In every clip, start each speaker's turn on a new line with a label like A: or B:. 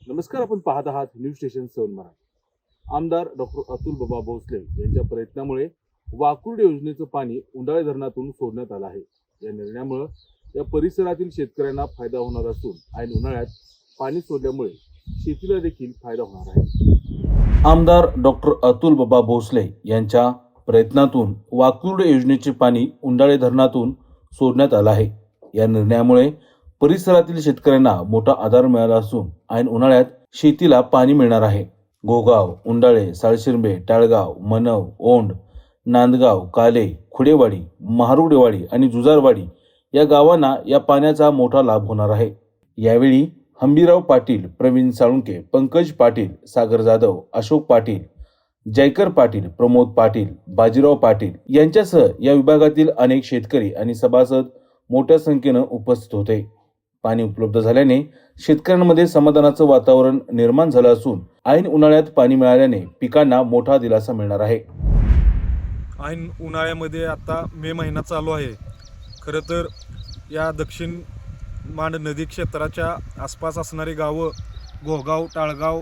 A: नमस्कार, आपण पाहत आहात न्यूज स्टेशन 7 मराठी। आमदार डॉक्टर अतुल बाबा भोसले यांच्या प्रयत्नामुळे वाकुर्ड योजनेचं पाणी उंडाळे धरणातून सोडण्यात आलं आहे। या निर्णयामुळे या परिसरातील शेतकऱ्यांना फायदा होणार असून ऐन उन्हाळ्यात पाणी सोडल्यामुळे शेतीला देखील फायदा होणार आहे। आमदार डॉक्टर अतुल बाबा भोसले यांच्या प्रयत्नातून वाकुर्ड योजनेचे पाणी उंडाळे धरणातून सोडण्यात आलं आहे। या निर्णयामुळे परिसरातील शेतकऱ्यांना मोठा आधार मिळाला असून ऐन उन्हाळ्यात शेतीला पाणी मिळणार आहे। गोगाव, उंडाळे, साळशिरंबे, टाळगाव, मनव, ओंड, नांदगाव, काले, खुडेवाडी, महारुगडेवाडी आणि जुजारवाडी या गावांना या पाण्याचा मोठा लाभ होणार आहे। यावेळी हंबीराव पाटील, प्रवीण साळुंके, पंकज पाटील, सागर जाधव, अशोक पाटील, जयकर पाटील, प्रमोद पाटील, बाजीराव पाटील यांच्यासह या विभागातील अनेक शेतकरी आणि सभासद मोठ्या संख्येनं उपस्थित होते। पाणी उपलब्ध झाल्याने शेतकऱ्यांमध्ये समाधानाचं वातावरण निर्माण झालं असून ऐन उन्हाळ्यात पाणी मिळाल्याने पिकांना मोठा दिलासा मिळणार आहे।
B: ऐन उन्हाळ्यामध्ये आता मे महिना चालू आहे। खरं तर या दक्षिण मांड नदी क्षेत्राच्या आसपास असणारी गावं गोगाव, टाळगाव,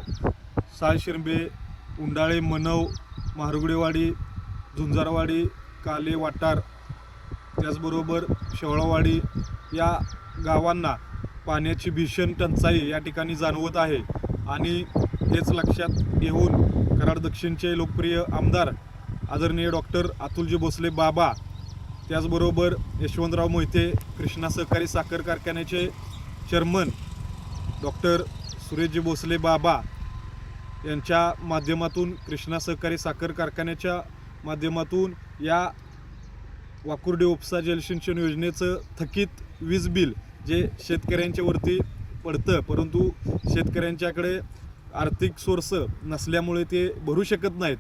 B: साळशिरंबे, उंडाळे, मनव, महारुगडेवाडी, झुंजारवाडी, काले, वाटार, त्याचबरोबर शेवळावाडी या गावांना पाण्याची भीषण टंचाई या ठिकाणी जाणवत आहे। आणि हेच लक्षात घेऊन कराड दक्षिणचे लोकप्रिय आमदार आदरणीय डॉक्टर अतुलजी भोसले बाबा, त्याचबरोबर यशवंतराव मोहिते कृष्णा सहकारी साखर कारखान्याचे चेअरमन डॉक्टर सुरेशजी भोसले बाबा यांच्या माध्यमातून कृष्णा सहकारी साखर कारखान्याच्या माध्यमातून या वाकुर्डे उपसा जलसिंचन योजनेचं थकीत वीज बिल जे शेतकऱ्यांच्या वरती पडतं, परंतु शेतकऱ्यांच्याकडे आर्थिक सोर्स नसल्यामुळे ते भरू शकत नाहीत,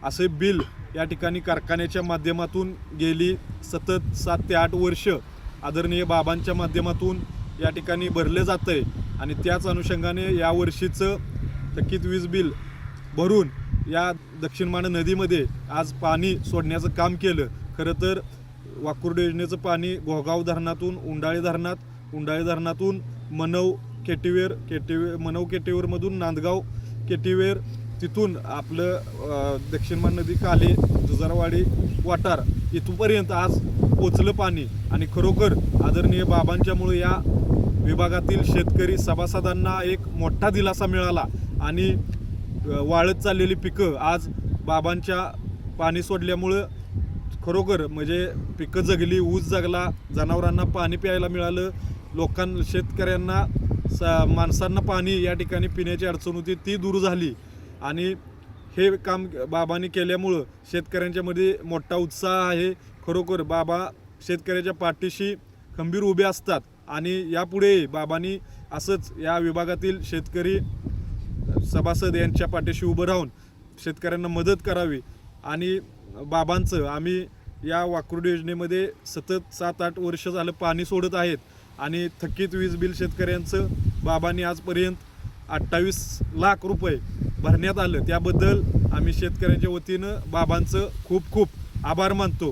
B: असे बिल या ठिकाणी कारखान्याच्या माध्यमातून गेली सतत 7 ते 8 वर्ष आदरणीय बाबांच्या माध्यमातून या ठिकाणी भरले जातं आहे। आणि त्याच अनुषंगाने यावर्षीचं थकीत वीज बिल भरून या दक्षिण मांड नदीमध्ये आज पाणी सोडण्याचं काम केलं। खरं तर वाकुर्ड योजनेचं पाणी घोगाव धरणातून उंडाळे धरणातून मनव केटीवेरमधून नांदगाव केटीवेर, तिथून आपलं दक्षिण मांड नदी काले, जुजारवाडी, वाटार इथपर्यंत आज पोचलं पाणी। आणि खरोखर आदरणीय बाबांच्यामुळे या विभागातील शेतकरी सभासदांना एक मोठा दिलासा मिळाला आणि वाळत चाललेली पिकं आज बाबांच्या पाणी सोडल्यामुळं खरोखर म्हणजे पिकं जगली, ऊस जगला, जनावरांना पाणी प्यायला मिळालं, शेतकऱ्यांना माणसांना पाणी या ठिकाणी पिण्याची अडचण होती ती दूर झाली। आणि हे काम बाबांनी केल्यामुळं शेतकऱ्यांच्यामध्ये मोठा उत्साह आहे। खरोखर बाबा शेतकऱ्याच्या पाठीशी खंबीर उभे असतात आणि यापुढे बाबांनी असंच या विभागातील शेतकरी सभासद यांच्या पाठीशी उभं राहून शेतकऱ्यांना मदत करावी। आणि बाबांचं आम्ही या वाकुर्ड योजनेमध्ये सतत 7-8 वर्ष झालं पाणी सोडत आहेत आणि थकीत वीज बिल शेतकऱ्यांचं बाबांनी आजपर्यंत 28 लाख रुपये भरण्यात आलं। त्याबद्दल आम्ही शेतकऱ्यांच्या वतीनं बाबांचं खूप खूप आभार मानतो।